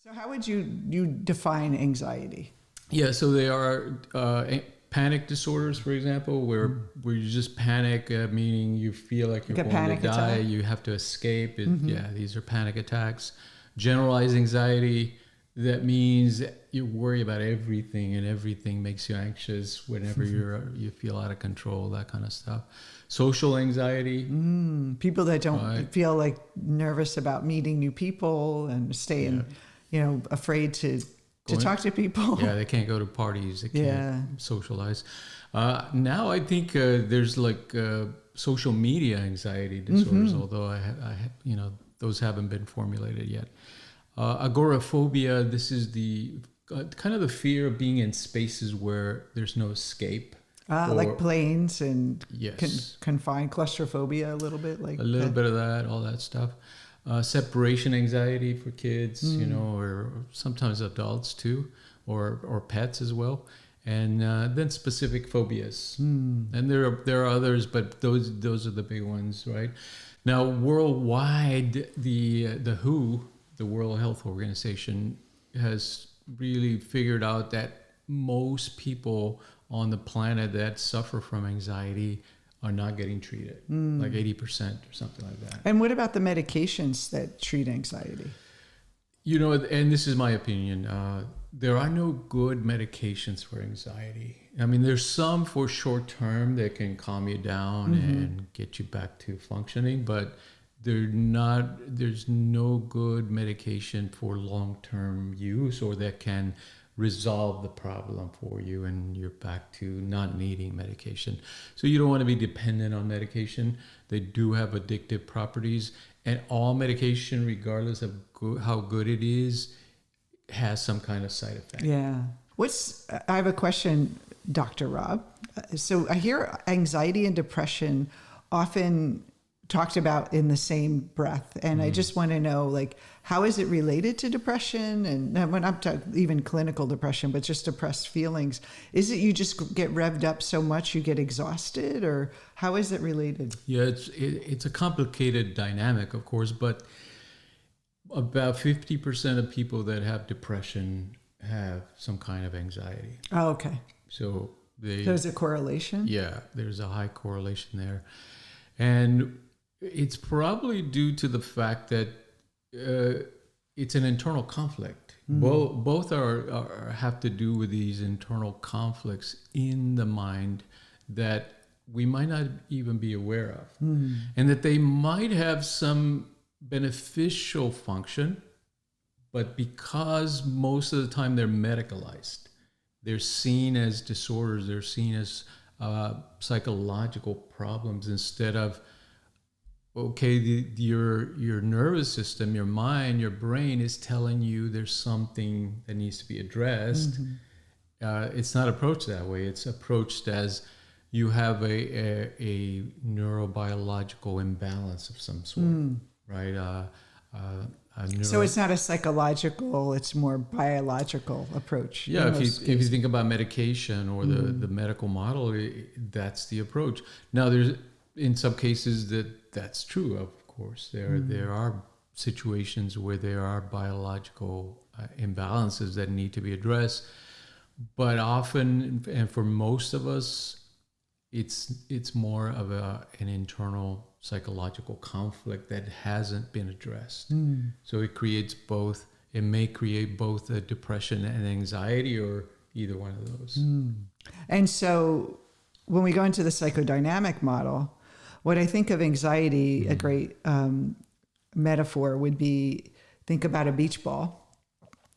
So how would you define anxiety? Yeah, so they are panic disorders, for example, where you just panic, meaning you feel like you're going to die, attack? you have to escape. Yeah, these are panic attacks. Generalized anxiety, that means you worry about everything, and everything makes you anxious whenever you feel out of control, that kind of stuff. Social anxiety. People that don't feel like nervous about meeting new people and staying, afraid to talk to people. Yeah, they can't go to parties. They can't socialize. Now I think there's like social media anxiety disorders, although I those haven't been formulated yet. Agoraphobia. This is the kind of the fear of being in spaces where there's no escape. Like planes and yes, confined claustrophobia a little bit. Like a little bit of that, all that stuff. Separation anxiety for kids, or sometimes adults too, or pets as well, and then specific phobias. And there are others, but those are the big ones, right? Now, worldwide, the WHO, the World Health Organization, has really figured out that most people on the planet that suffer from anxiety are not getting treated, like 80% or something like that. And what about the medications that treat anxiety? And this is my opinion, there are no good medications for anxiety. I mean, there's some for short term that can calm you down and get you back to functioning, but there's no good medication for long-term use or that can resolve the problem for you and you're back to not needing medication. So you don't want to be dependent on medication. They do have addictive properties, and all medication, regardless of how good it is, has some kind of side effect. Yeah. I have a question, Dr. Rob. So I hear anxiety and depression often talked about in the same breath. And I just want to know, like, how is it related to depression? And when I'm talking even clinical depression, but just depressed feelings, is it you just get revved up so much you get exhausted, or how is it related? Yeah, it's a complicated dynamic, of course, but about 50% of people that have depression have some kind of anxiety. Oh, okay. So there's a correlation? Yeah, there's a high correlation there. And it's probably due to the fact that it's an internal conflict. Both have to do with these internal conflicts in the mind that we might not even be aware of. And that they might have some beneficial function, but because most of the time they're medicalized, they're seen as disorders, they're seen as psychological problems instead of, okay, your nervous system, your mind, your brain is telling you there's something that needs to be addressed. It's not approached that way. It's approached as you have a neurobiological imbalance of some sort, right? So it's not a psychological, it's more biological approach. Yeah, if you think about medication or the medical model, that's the approach. Now, there's in some cases that's true, of course. There are situations where there are biological imbalances that need to be addressed, but often, and for most of us, it's more of an internal psychological conflict that hasn't been addressed. So it may create both a depression and anxiety, or either one of those. And so when we go into the psychodynamic model, what I think of anxiety, a great metaphor would be, think about a beach ball,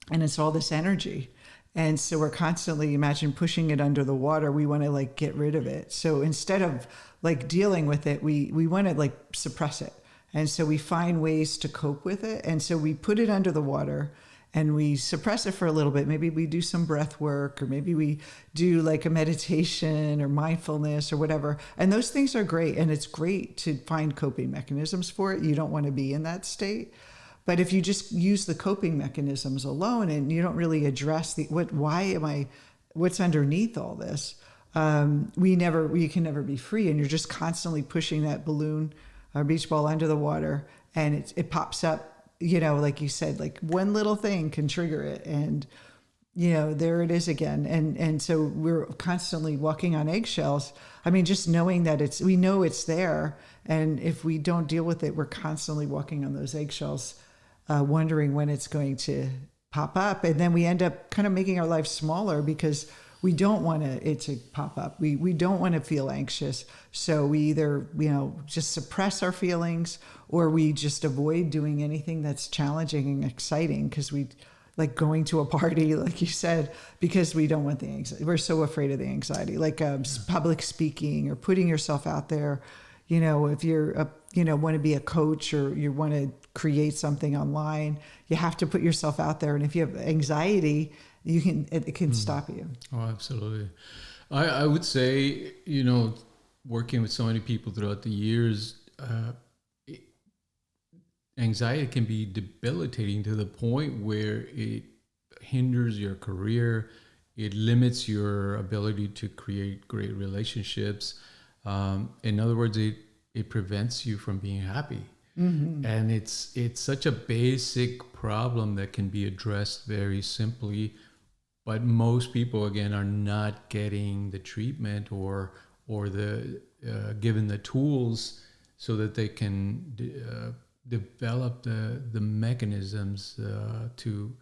and it's all this energy. And so we're constantly, imagine pushing it under the water. We want to like get rid of it. So instead of like dealing with it, we want to like suppress it. And so we find ways to cope with it. And so we put it under the water and we suppress it for a little bit. Maybe we do some breath work, or maybe we do like a meditation or mindfulness or whatever. And those things are great. And it's great to find coping mechanisms for it. You don't want to be in that state. But if you just use the coping mechanisms alone and you don't really address what's underneath all this, you can never be free. And you're just constantly pushing that balloon or beach ball under the water, and it pops up like you said, like one little thing can trigger it, and there it is again. And so we're constantly walking on eggshells. I mean, just knowing that we know it's there. And if we don't deal with it, we're constantly walking on those eggshells, wondering when it's going to pop up. And then we end up kind of making our life smaller because we don't want it to pop up. We don't want to feel anxious. So we either, just suppress our feelings, or we just avoid doing anything that's challenging and exciting because we like going to a party, like you said, because we don't want the anxiety. We're so afraid of the anxiety, like public speaking or putting yourself out there. If you're want to be a coach or you want to create something online, you have to put yourself out there. And if you have anxiety, it can stop you. Oh, absolutely. I would say, working with so many people throughout the years, anxiety can be debilitating to the point where it hinders your career. It limits your ability to create great relationships. In other words, it prevents you from being happy. Mm-hmm. And it's such a basic problem that can be addressed very simply. But most people, again, are not getting the treatment or the given the tools so that they can develop the mechanisms to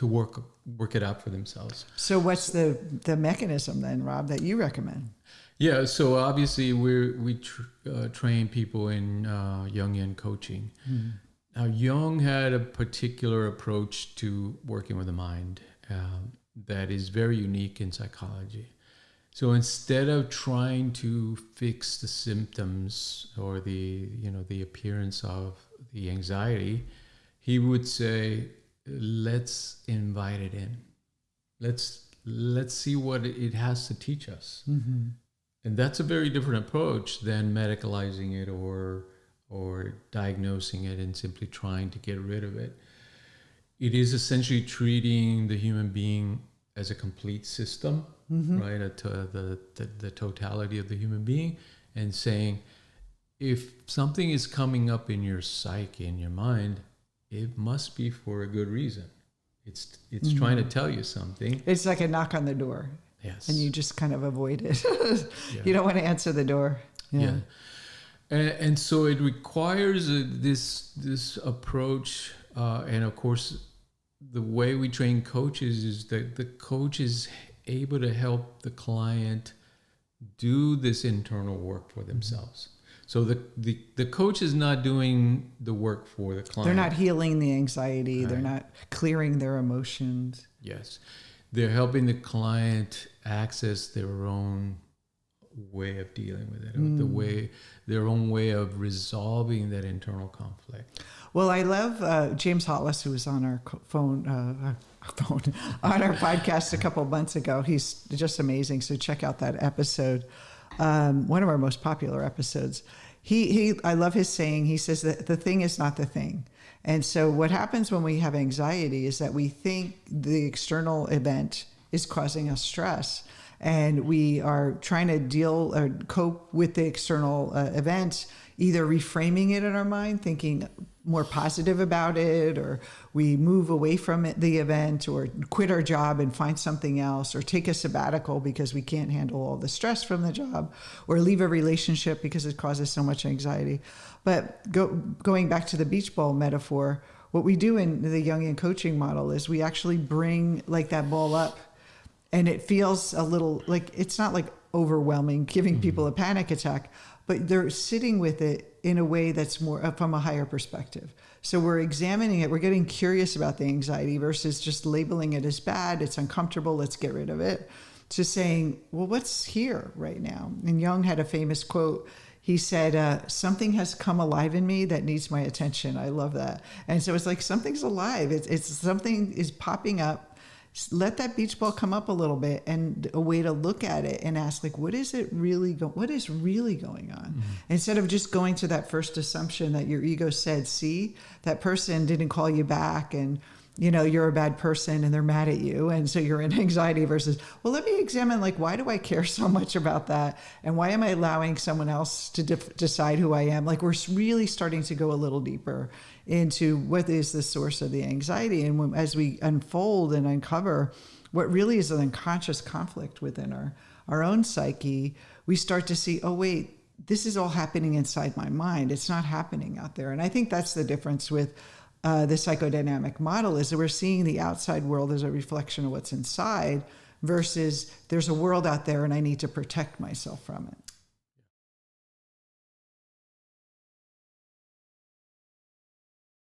work it out for themselves. So what's the mechanism then, Rob, that you recommend? Yeah, so obviously we train people in Jungian coaching. Mm-hmm. Now, Jung had a particular approach to working with the mind that is very unique in psychology. So instead of trying to fix the symptoms or the appearance of the anxiety, he would say, let's invite it in. Let's see what it has to teach us. Mm-hmm. And that's a very different approach than medicalizing it or diagnosing it and simply trying to get rid of it. It is essentially treating the human being as a complete system, mm-hmm. right? The totality of the human being, and saying, if something is coming up in your psyche, in your mind, it must be for a good reason. It's mm-hmm. trying to tell you something. It's like a knock on the door. Yes. And you just kind of avoid it. Yeah. You don't want to answer the door. Yeah. And so it requires this approach, and of course, the way we train coaches is that the coach is able to help the client do this internal work for themselves. So the coach is not doing the work for the client. They're not healing the anxiety. Right. They're not clearing their emotions. Yes. They're helping the client access their own way of dealing with it, their own way of resolving that internal conflict. Well, I love James Hollis, who was on our on our podcast a couple of months ago. He's just amazing. So check out that episode. One of our most popular episodes. I love his saying. He says that the thing is not the thing. And so what happens when we have anxiety is that we think the external event is causing us stress, and we are trying to deal or cope with the external event, either reframing it in our mind, thinking more positive about it, or we move away from the event, or quit our job and find something else, or take a sabbatical because we can't handle all the stress from the job, or leave a relationship because it causes so much anxiety. But going back to the beach ball metaphor, what we do in the Jungian coaching model is we actually bring like that ball up, and it feels a little like, it's not like overwhelming, giving mm-hmm. people a panic attack, but they're sitting with it in a way that's more from a higher perspective. So we're examining it. We're getting curious about the anxiety versus just labeling it as bad. It's uncomfortable. Let's get rid of it. To saying, well, what's here right now? And Jung had a famous quote. He said, something has come alive in me that needs my attention. I love that. And so it's like something's alive. It's something is popping up. Let that beach ball come up a little bit, and a way to look at it and ask, like, what is really going on? Mm-hmm. Instead of just going to that first assumption that your ego said, see, that person didn't call you back, and you're a bad person and they're mad at you. And so you're in anxiety versus, well, let me examine, like, why do I care so much about that? And why am I allowing someone else to decide who I am? Like, we're really starting to go a little deeper into what is the source of the anxiety. And as we unfold and uncover what really is an unconscious conflict within our own psyche, we start to see, oh, wait, this is all happening inside my mind. It's not happening out there. And I think that's the difference with the psychodynamic model, is that we're seeing the outside world as a reflection of what's inside versus there's a world out there and I need to protect myself from it.